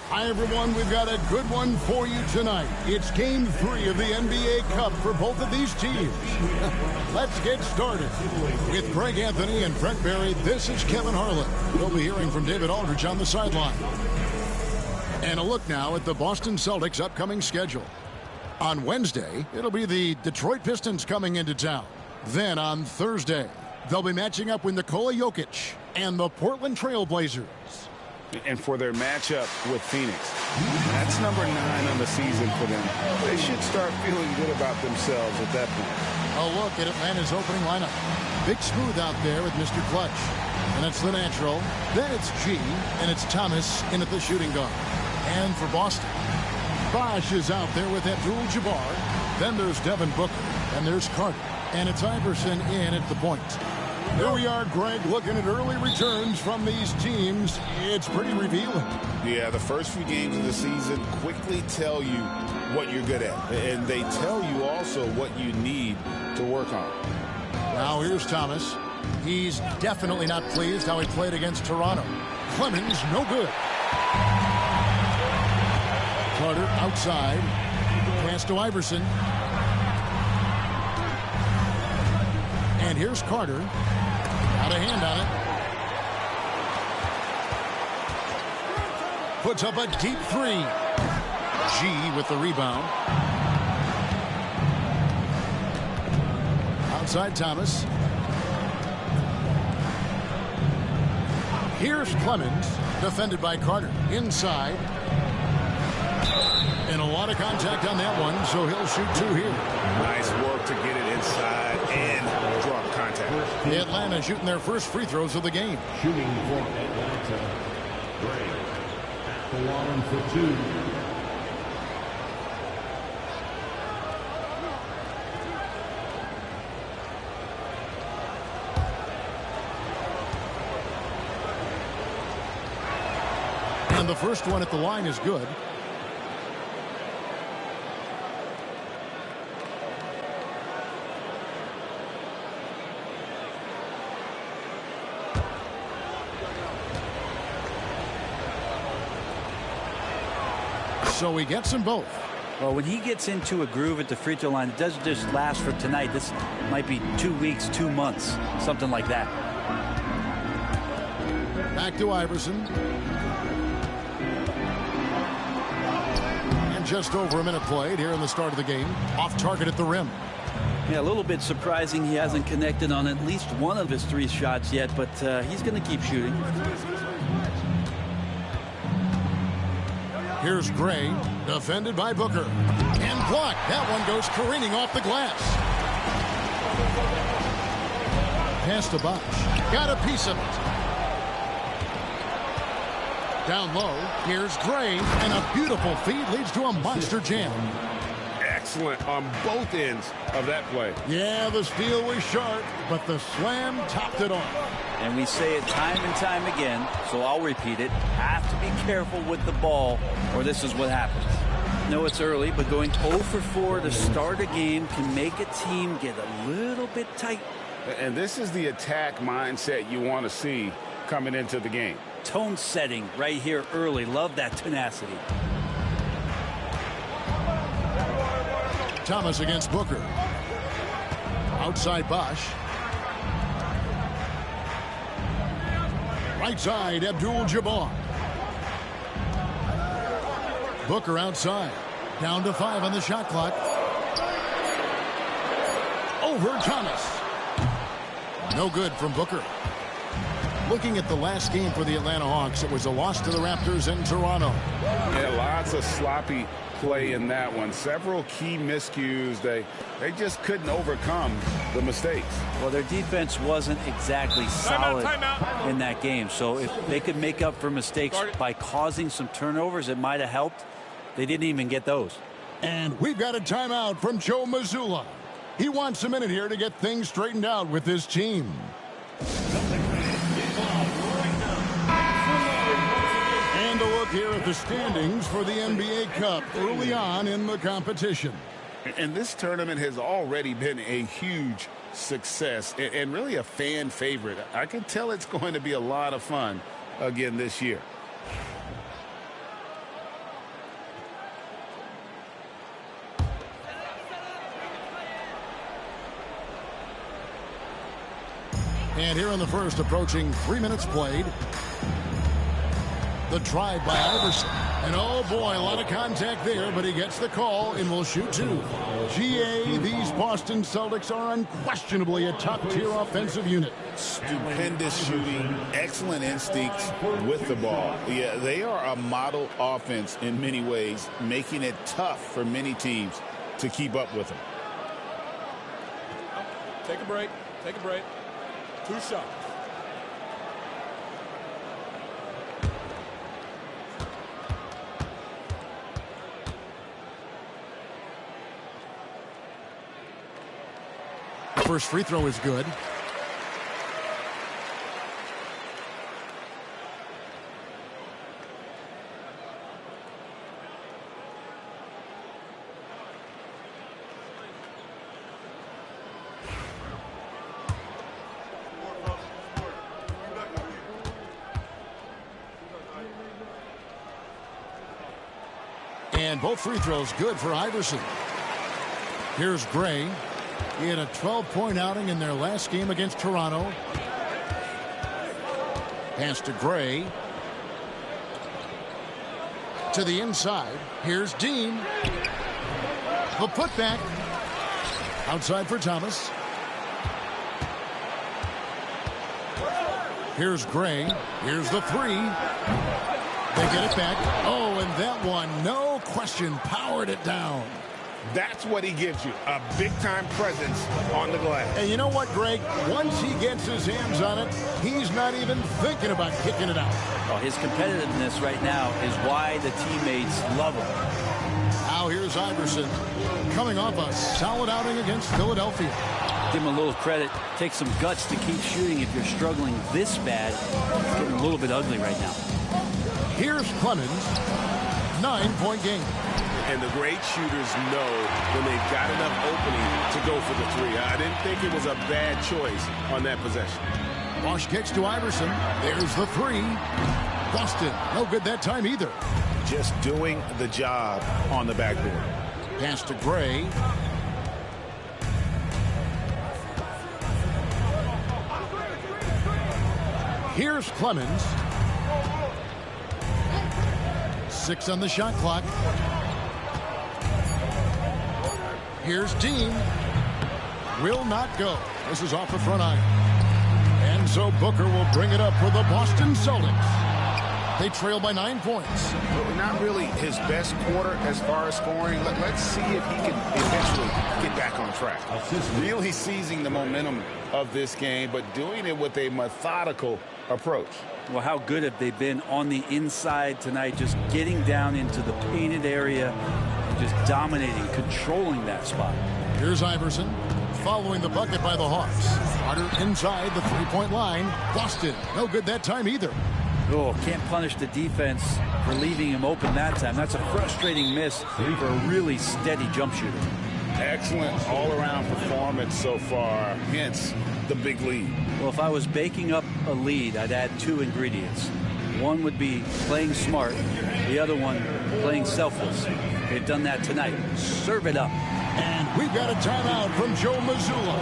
Hi, everyone. We've got a good one for you tonight. It's Game 3 of the NBA Cup for both of these teams. Let's get started. With Greg Anthony and Brent Barry, this is Kevin Harlan. We'll be hearing from David Aldridge on the sideline. And a look now at the Boston Celtics' upcoming schedule. On Wednesday, it'll be the Detroit Pistons coming into town. Then on Thursday, they'll be matching up with Nikola Jokic and the Portland Trail Blazers. And for their matchup with Phoenix, that's number 9 on the season for them. They should start feeling good about themselves at that point. A look at Atlanta's opening lineup. Big Smooth out there with Mr. Clutch. And it's the natural. Then it's G, and it's Thomas in at the shooting guard. And for Boston, Bosh is out there with Abdul-Jabbar. Then there's Devin Booker, and there's Carter. And it's Iverson in at the point. Here we are, Greg, looking at early returns from these teams. It's pretty revealing. Yeah, the first few games of the season quickly tell you what you're good at. And they tell you also what you need to work on. Now here's Thomas. He's definitely not pleased how he played against Toronto. Clemens, no good. Carter outside. Pass to Iverson. And here's Carter. Got a hand on it. Puts up a deep three. G with the rebound. Outside Thomas. Here's Clemens. Defended by Carter. Inside. And a lot of contact on that one, so he'll shoot 2 here. Nice work to get it inside and drop contact. Atlanta shooting their first free throws of the game. Shooting for Atlanta. Gray at the line for 2. And the first one at the line is good. So he gets them both. Well, when he gets into a groove at the free throw line, it doesn't just last for tonight. This might be 2 weeks, 2 months, something like that. Back to Iverson. And just over a minute played here in the start of the game. Off target at the rim. Yeah, a little bit surprising he hasn't connected on at least one of his 3 shots yet, but he's going to keep shooting. Here's Gray, defended by Booker. And blocked. That one goes careening off the glass. Pass to Bosh. Got a piece of it. Down low, here's Gray. And a beautiful feed leads to a monster jam. Excellent on both ends of that play. Yeah, the steal was sharp, but the slam topped it off. And we say it time and time again, so I'll repeat it. Have to be careful with the ball, or this is what happens. No, it's early, but going 0 for 4 to start a game can make a team get a little bit tight. And this is the attack mindset you want to see coming into the game. Tone setting right here early. Love that tenacity. Thomas against Booker. Outside Bosh. Right side, Abdul-Jabbar. Booker outside. Down to 5 on the shot clock. Over Thomas. No good from Booker. Looking at the last game for the Atlanta Hawks, it was a loss to the Raptors in Toronto. Yeah, lots of sloppy play in that one. Several key miscues. They just couldn't overcome the mistakes. Well, their defense wasn't exactly solid in that game. So if they could make up for mistakes by causing some turnovers, it might have helped. They didn't even get those. And we've got a timeout from Joe Mazzulla. He wants a minute here to get things straightened out with his team. And a look here at the standings for the NBA Cup early on in the competition. And this tournament has already been a huge success and really a fan favorite. I can tell it's going to be a lot of fun again this year. And here in the first, approaching 3 minutes played. The drive by Iverson. And oh boy, a lot of contact there, but he gets the call and will shoot two. GA, these Boston Celtics are unquestionably a top-tier offensive unit. Stupendous shooting, excellent instincts with the ball. Yeah, they are a model offense in many ways, making it tough for many teams to keep up with them. Take a break. Take a break. 2 shots. First free throw is good. And both free throws good for Iverson. Here's Gray. He had a 12-point outing in their last game against Toronto. Pass to Gray. To the inside. Here's Dean. The putback. Outside for Thomas. Here's Gray. Here's the three. They get it back. Oh, and that one, no question, powered it down. That's what he gives you, a big-time presence on the glass. And you know what, Greg? Once he gets his hands on it, he's not even thinking about kicking it out. Well, his competitiveness right now is why the teammates love him. Now here's Iverson coming off a solid outing against Philadelphia. Give him a little credit. Take some guts to keep shooting if you're struggling this bad. It's getting a little bit ugly right now. Here's Clemens. 9-point game. And the great shooters know when they've got enough opening to go for the three. I didn't think it was a bad choice on that possession. Bosch kicks to Iverson. There's the three. Boston, no good that time either. Just doing the job on the backboard. Pass to Gray. Here's Clemens. 6 on the shot clock. Here's Dean. Will not go. This is off the front iron. And so Booker will bring it up for the Boston Celtics. They trail by 9 points. Not really his best quarter as far as scoring. Let's see if he can eventually get back on track. Really seizing the momentum of this game, but doing it with a methodical approach. Well, how good have they been on the inside tonight, just getting down into the painted area, just dominating, controlling that spot. Here's Iverson following the bucket by the Hawks. Carter inside the three-point line. Boston, no good that time either. Oh, can't punish the defense for leaving him open that time. That's a frustrating miss for a really steady jump shooter. Excellent all-around performance so far, hence the big lead. Well, if I was baking up a lead, I'd add 2 ingredients. One would be playing smart, the other one playing selfless. They've done that tonight. Serve it up. And we've got a timeout from Joe Mazzulla.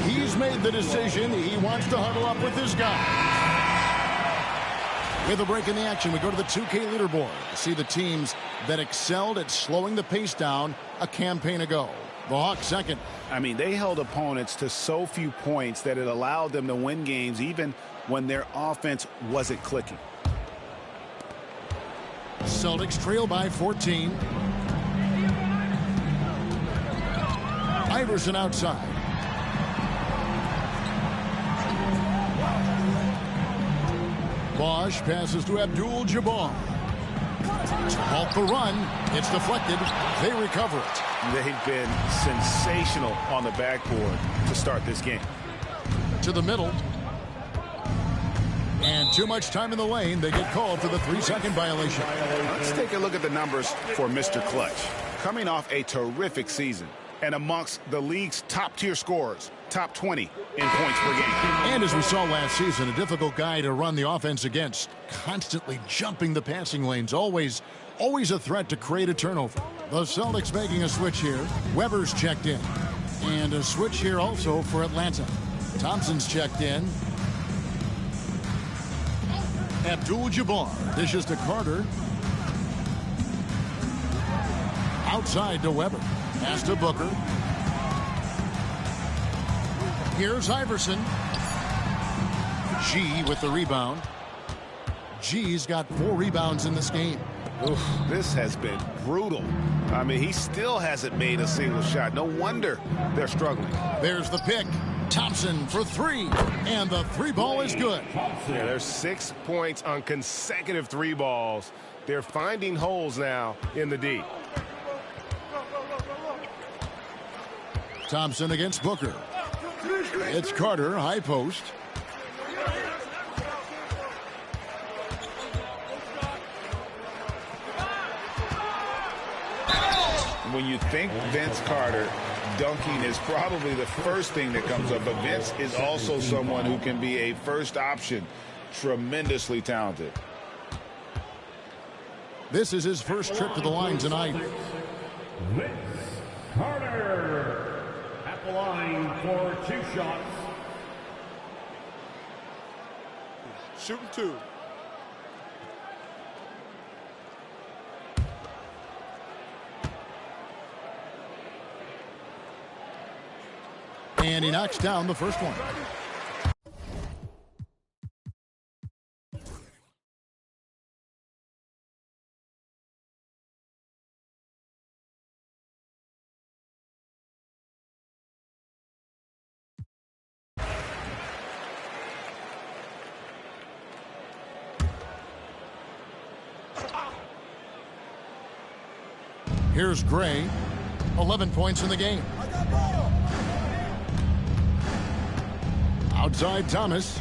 He's made the decision. He wants to huddle up with his guys. With a break in the action, we go to the 2K leaderboard to see the teams that excelled at slowing the pace down a campaign ago. The Hawks second. I mean, they held opponents to so few points that it allowed them to win games even when their offense wasn't clicking. Celtics trail by 14. Iverson outside. Bosch passes to Abdul-Jabbar. To halt the run. It's deflected. They recover it. They've been sensational on the backboard to start this game. To the middle. And too much time in the lane. They get called for the 3-second violation. Let's take a look at the numbers for Mr. Clutch. Coming off a terrific season and amongst the league's top-tier scorers, top 20 in points per game. And as we saw last season, a difficult guy to run the offense against. Constantly jumping the passing lanes. Always a threat to create a turnover. The Celtics making a switch here. Weber's checked in. And a switch here also for Atlanta. Thompson's checked in. Abdul-Jabbar dishes to Carter. Outside to Weber. Pass to Booker. Here's Iverson. G with the rebound. G's got 4 rebounds in this game. Oof, this has been brutal. I mean, he still hasn't made a single shot. No wonder they're struggling. There's the pick. Thompson for 3. And the 3 ball is good. Yeah, there's 6 points on consecutive 3 balls. They're finding holes now in the D. Thompson against Booker. It's Carter, high post. When you think Vince Carter, dunking is probably the first thing that comes up. But Vince is also someone who can be a first option. Tremendously talented. This is his first trip to the line tonight. Vince Carter at the line for 2 shots. Shooting 2. And he knocks down the first one. Here's Gray. 11 points in the game. Outside Thomas.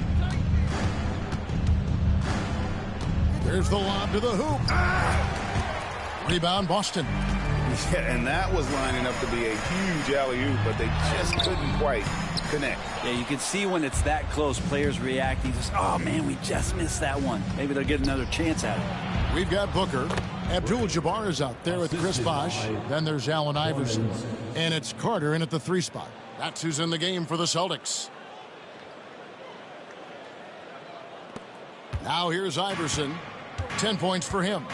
There's the lob to the hoop. Rebound Boston. Yeah, and that was lining up to be a huge alley-oop, but they just couldn't quite connect. Yeah, you can see when it's that close, players reacting. Just, oh, man, we just missed that one. Maybe they'll get another chance at it. We've got Booker. Abdul-Jabbar is out there with Chris Bosh. Then there's Allen Iverson. And it's Carter in at the 3 spot. That's who's in the game for the Celtics. Now here's Iverson. 10 points for him.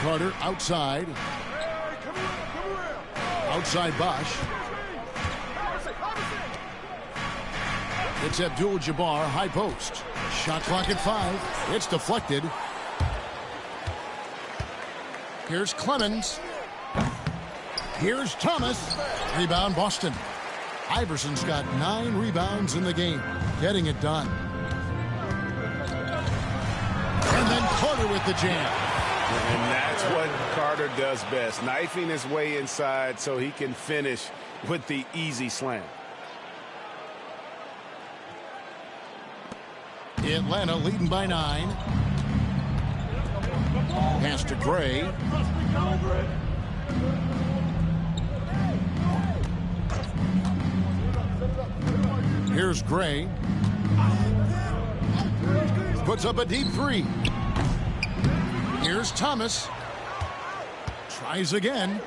Carter outside. Outside Bosh. It's Abdul-Jabbar, high post. Shot clock at 5. It's deflected. Here's Clemens. Here's Thomas. Rebound Boston. Iverson's got 9 rebounds in the game. Getting it done. And then Carter with the jam. And that's what Carter does best. Knifing his way inside so he can finish with the easy slam. Atlanta leading by 9. Pass to Gray. Here's Gray. Puts up a deep 3. Here's Thomas. Tries again.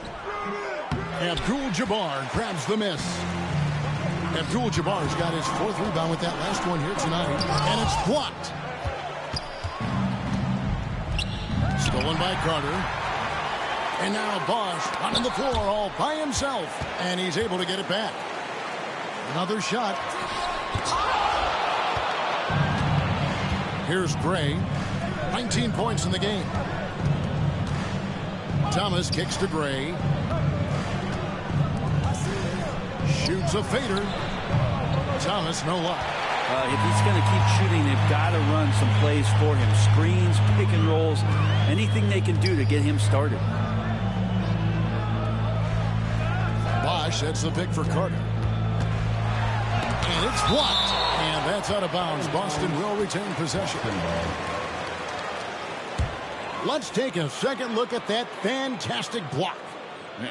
Abdul-Jabbar grabs the miss. Abdul-Jabbar's got his 4th rebound with that last one here tonight. And it's blocked. Stolen by Carter. And now Bosh on the floor all by himself. And he's able to get it back. Another shot. Here's Gray. 19 points in the game. Thomas kicks to Gray. Shoots a fader. Thomas, no luck. If he's going to keep shooting, they've got to run some plays for him. Screens, pick and rolls, anything they can do to get him started. Bosh sets the pick for Carter. And it's blocked. And that's out of bounds. Boston will retain possession. Let's take a second look at that fantastic block.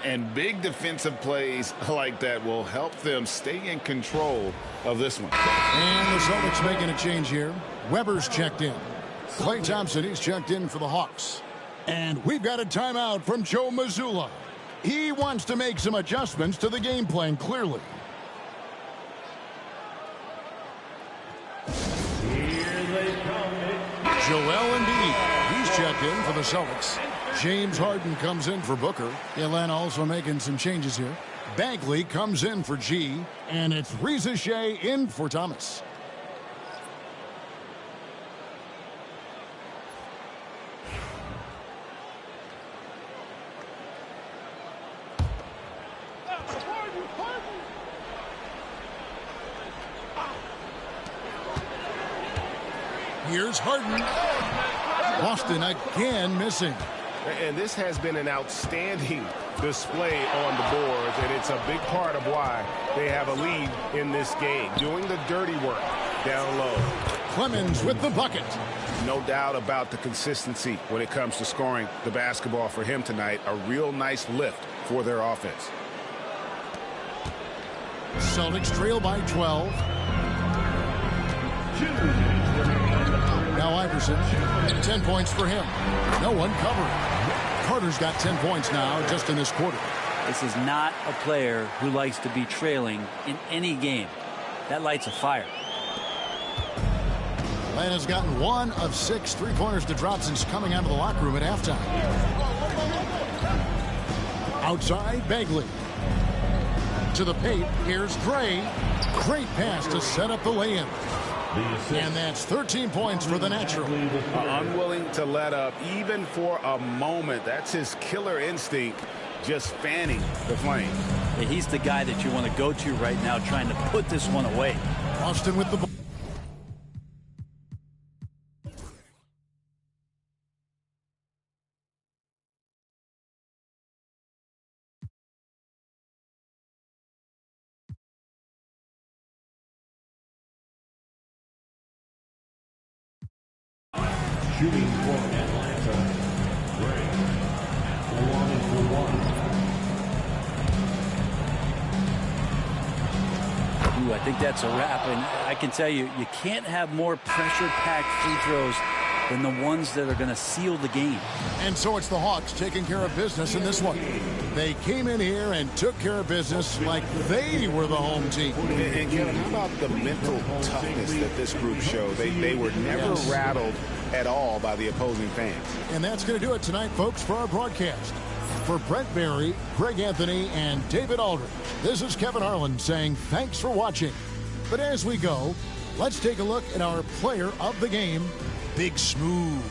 And big defensive plays like that will help them stay in control of this one. And the Celtics making a change here. Weber's checked in. Klay Thompson, he's checked in for the Hawks. And we've got a timeout from Joe Mazzulla. He wants to make some adjustments to the game plan, clearly. Joel Embiid, he's checked in for the Celtics. James Harden comes in for Booker. Atlanta also making some changes here. Bagley comes in for G, and it's Reza Shea in for Thomas. Here's Harden. Boston again missing. And this has been an outstanding display on the boards, and it's a big part of why they have a lead in this game. Doing the dirty work down low. Clemens with the bucket. No doubt about the consistency when it comes to scoring the basketball for him tonight. A real nice lift for their offense. Celtics trail by 12. Now Iverson, 10 points for him. No one covering. Carter's got 10 points now just in this quarter. This is not a player who likes to be trailing in any game. That lights a fire. Atlanta's gotten 1 of 6 three-pointers to drop since coming out of the locker room at halftime. Outside, Bagley. To the paint, here's Gray. Great pass to set up the lay-in. And that's 13 points for the natural. Unwilling to let up even for a moment. That's his killer instinct, just fanning the flame. Yeah, he's the guy that you want to go to right now, trying to put this one away. Austin with the ball. Shooting for Atlanta, Gray. 1 for 1. Ooh, I think that's a wrap. And I can tell you, you can't have more pressure-packed free throws than the ones that are going to seal the game. And so it's the Hawks taking care of business in this one. They came in here and took care of business like they were the home team. And Kevin, how about the mental toughness that this group showed? They were never rattled at all by the opposing fans. And that's going to do it tonight, folks, for our broadcast. For Brent Barry, Greg Anthony, and David Aldridge, this is Kevin Harlan saying thanks for watching. But as we go, let's take a look at our player of the game, Big Smooth.